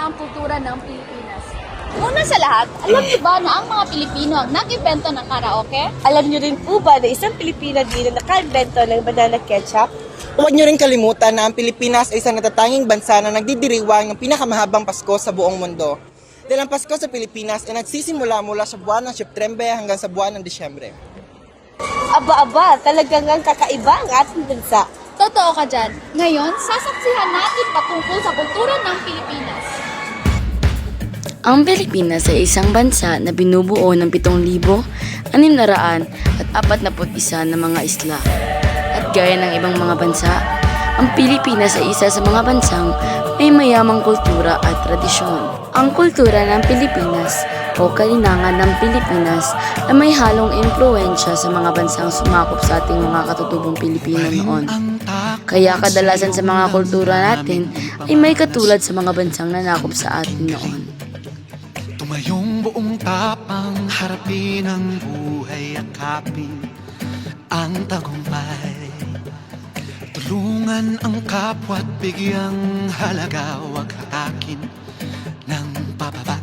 ang kultura ng Pilipinas? Una sa lahat, alam niyo ba na ang mga Pilipino ang nag-invento ng karaoke? Alam niyo rin po ba na isang Pilipina din na nakaimbento ng banana ketchup? Huwag niyo rin kalimutan na ang Pilipinas ay isang natatanging bansa na nagdidiriwang ng pinakamahabang Pasko sa buong mundo. Dahil ang Pasko sa Pilipinas ay nagsisimula mula sa buwan ng Setyembre hanggang sa buwan ng Disyembre. Aba, talagang ang kakaiba ang ating bansa. Totoo ka dyan. Ngayon, sasaksihan natin patungkol sa kultura ng Pilipinas. Ang Pilipinas ay isang bansa na binubuo ng 7,641 na mga isla. At gaya ng ibang mga bansa, ang Pilipinas ay isa sa mga bansang may mayamang kultura at tradisyon. Ang kultura ng Pilipinas o kalinangan ng Pilipinas ay may halong impluensya sa mga bansang sumakop sa ating mga katutubong Pilipino noon. Kaya kadalasan sa mga kultura natin ay may katulad sa mga bansang nanakop sa atin noon. Tumayong buong tapang harapin ang buhay, akapin ang tagumpay. Tulungan ang kapwa at bigyang halaga, huwag hatakin ng pababa.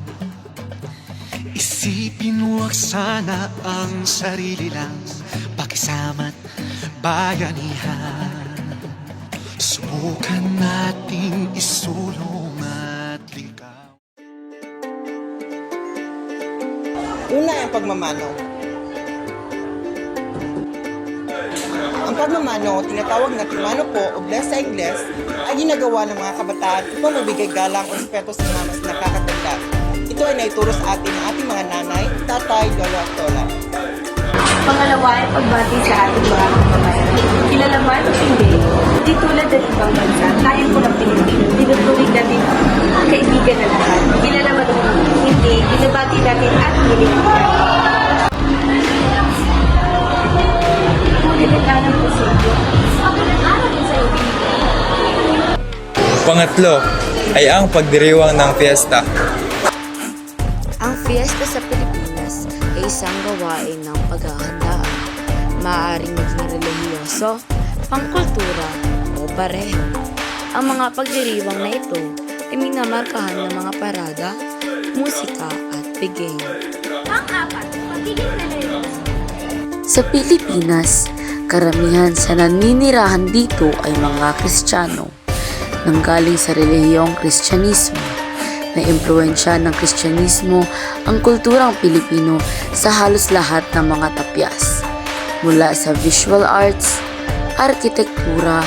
Isipin huwag sana ang sarili lang, pakisama't bayanihan. Subukan nating isulong at ligaw. Una ay ang pagmamano. Ang pagmamano, tinatawag na timano po o bless sa Ingles, ay ginagawa ng mga kabataan upang magbigay galang o respeto sa mga mas nakakatanda. Ito ay naituro sa atin ng ating mga nanay, tatay, lolo at lola. Pangalawa ay pagbati sa ating mga kababayan. Kilala man o hindi tulad ng ibang bansa, tayo po ng Pilipino, tinutulig natin ang kaibigan na lahat. Kilala man o hindi, binabati natin at nililigan. Nililiganan po sa iyo. Pangatlo ay ang pagdiriwang ng fiesta. Ang fiesta sa Pilipinas ay isang gawain ng paghahandaan. Maaaring maging relihiyoso, pangkultura o pareho. Ang mga pagdiriwang na ito ay minamarkahan ng mga parada, musika at bigay. Pang-apat, pagiging religious. Sa Pilipinas, karamihan sa naninirahan dito ay mga Kristiyano, nanggaling sa relihiyong Kristyanismo. Na-impluwensya ng Kristyanismo ang kulturang Pilipino sa halos lahat ng mga tapyas, mula sa visual arts, arkitektura,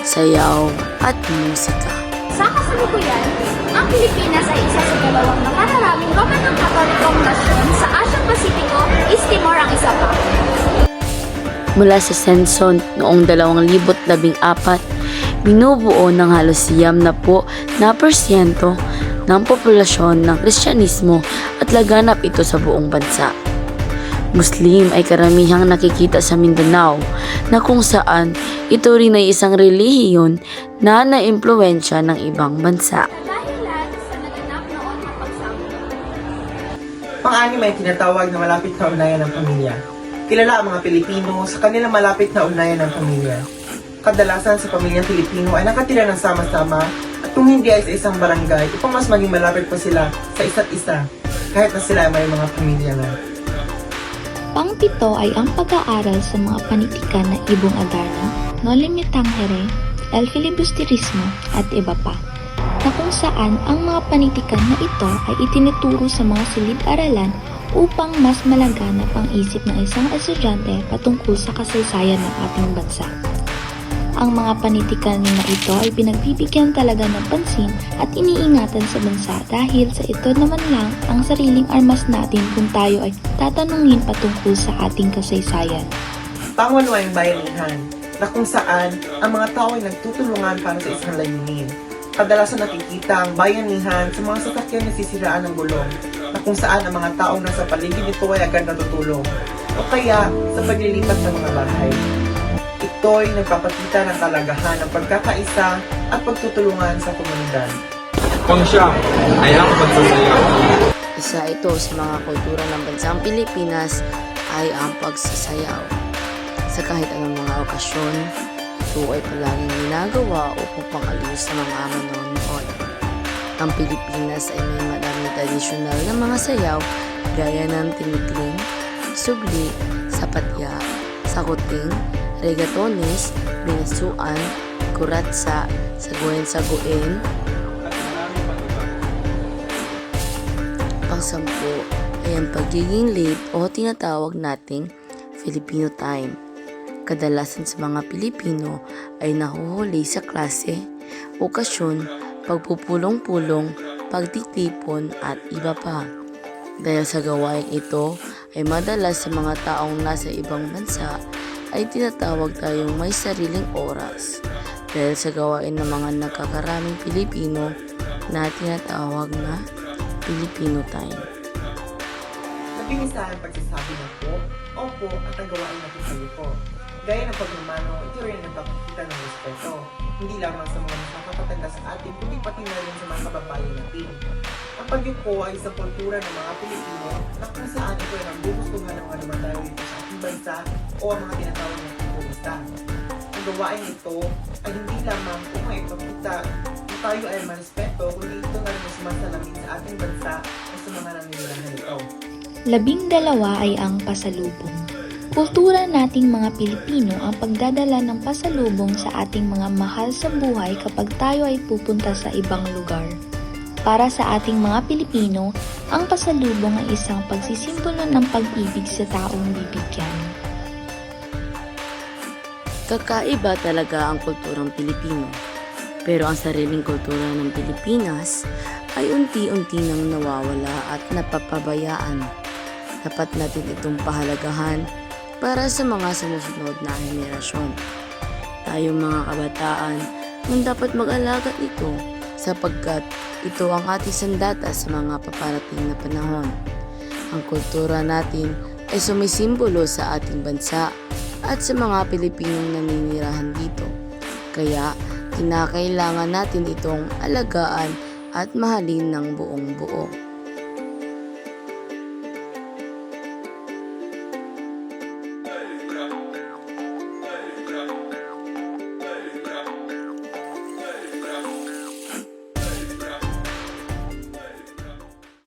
sayaw at musika. Sa kasalukuyan, ang Pilipinas ay isa sa dalawang nakararaming Roman Katolikong nasyon sa Asia Pasipiko, East Timor ang isa pa. Mula sa senso noong 2014, binubuo ng halos 90% ng populasyon ng Kristyanismo at laganap ito sa buong bansa. Muslim ay karamihang nakikita sa Mindanao na kung saan ito rin ay isang relihiyon na naimpluwensya ng ibang bansa. Dahilan sa naganap noon ang pagsama. Pang-anim ay tinatawag na malapit na ugnayan ng pamilya. Kilala ang mga Pilipino sa kanilang malapit na ugnayan ng pamilya. Kadalasan sa pamilyang Pilipino ay nakatira ng sama-sama at kung hindi ay sa isang barangay, upang mas maging malapit pa sila sa isa't isa kahit na sila ay may mga pamilya na. Pang-pito ay ang pag-aaral sa mga panitikan na Ibong Adarna, Noli Me Tangere, El Filibusterismo at iba pa, na kung saan ang mga panitikan na ito ay itinuturo sa mga silid-aralan upang mas malaganap ang isip ng isang estudyante patungkol sa kasaysayan ng ating bansa. Ang mga panitikan na ito ay pinagbibigyan talaga ng pansin at iniingatan sa bansa dahil sa ito naman lang ang sariling armas natin kung tayo ay tatanungin patungkol sa ating kasaysayan. Pangwalo ay ang bayanihan, na kung saan ang mga tao ay nagtutulungan para sa isang layunin. Kadalasan nakikita ang bayanihan sa mga sasakyan na sisiraan ng gulong, na kung saan ang mga taong nasa paligid nito ay agad natutulong, o kaya sa paglilipat ng mga bahay. Ito'y nagpapakita ng kalagahan ng pagkakaisa at pagtutulungan sa komunidad. Pang-siyam ay ang pagsasayaw. Isa ito sa mga kultura ng bansang Pilipinas ay ang pagsasayaw. Sa kahit anong mga okasyon, ito ay palaging ginagawa upang pang-alis sa mga manonood. Ang Pilipinas ay may maraming tradisyonal na mga sayaw gaya ng tinitling, sugli, sapatya, sakuting, regatones, binasuan, kuratsa, saguin-saguin. Pang-sampu ay ang pagiging late o tinatawag nating Filipino time. Kadalasan sa mga Pilipino ay nahuhuli sa klase, okasyon, pagpupulong-pulong, pagtitipon at iba pa. Dahil sa gawain ito ay madalas sa mga taong nasa ibang bansa ay tinatawag tayong may sariling oras. Dahil sa gawain ng mga nagkakaraming Pilipino na tinatawag na Filipino time. Mabilis ang pagsasabi ng po, opo at ang gawain natin kayo po. Gaya ng pagmamano, ito rin ang nagpapakita ng respeto. Hindi lamang sa mga nakakatanda sa atin, kundi pati na rin sa mga kababayan natin. Ang pagyuko ay isang kultura ng mga Pilipino na kung saan ito ay nagbugustuhan ng mga lumatayo dito sa ating bansa o ang mga tinatawag ng turista. Ang gawain ito ay hindi lamang kung may ipakita na tayo ay marespeto, kundi ito na rin ang sumasalamin sa ating bansa at sa mga naninirahan nito. 12 ay ang pasalubong. Kultura nating mga Pilipino ang pagdadala ng pasalubong sa ating mga mahal sa buhay kapag tayo ay pupunta sa ibang lugar. Para sa ating mga Pilipino, ang pasalubong ay isang pagsisimbolo ng pag-ibig sa taong bibigyan. Kakaiba talaga ang kulturang Pilipino. Pero ang sariling kultura ng Pilipinas ay unti-unti nang nawawala at napapabayaan. Dapat natin itong pahalagahan para sa mga sumusunod na henerasyon. Tayong mga kabataan ang dapat mag-alaga ito sapagkat ito ang ating sandata sa mga paparating na panahon. Ang kultura natin ay sumisimbolo sa ating bansa at sa mga Pilipinong naninirahan dito. Kaya kinakailangan natin itong alagaan at mahalin ng buong buo.